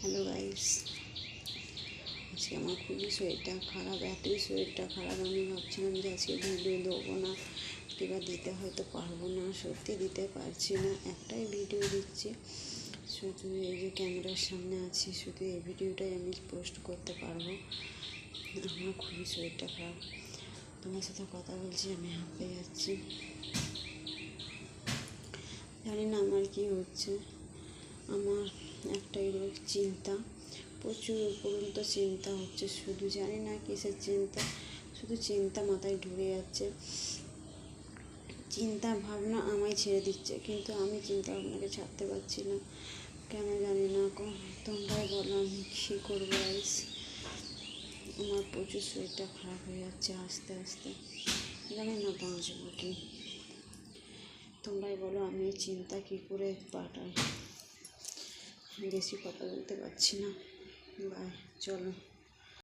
Hello guys, আজকে আমার খুবই শরীরটা খারাপ, এতই শরীরটা খারাপ। আমি ভাবছিলাম যে আজকে ভিডিও দেবো না, কিংবা দিতে হয়তো পারবো না, সত্যি দিতে পারছি না। একটাই ভিডিও দিচ্ছি, শুধু এই যে ক্যামেরার সামনে আছি, শুধু এই ভিডিওটাই আমি পোস্ট করতে পারবো। আমার খুবই শরীরটা খারাপ, তোমার সাথে কথা বলছি, আমি হাঁপিয়ে যাচ্ছি। জানি না আমার কি হচ্ছে। আমার একটাই রোগ, চিন্তা, প্রচুর উপরন্ত চিন্তা হচ্ছে। শুধু জানি না কিসের চিন্তা, শুধু চিন্তা মাথায় ঢুকে যাচ্ছে। চিন্তা ভাবনা আমায় ছেড়ে দিচ্ছে, কিন্তু আমি চিন্তা ভাবনাকে ছাড়তে পারছি না, কেন জানি না। তোমরাই বলো আমি কী করবো গাইস। আমার প্রচুর শরীরটা খারাপ হয়ে যাচ্ছে আস্তে আস্তে, জানি না বাঁচবো কি। তোমরাই বলো আমি এই চিন্তা কী করে কাটাই। বেশি কথা বলতে পারছি না, বাই, চলো।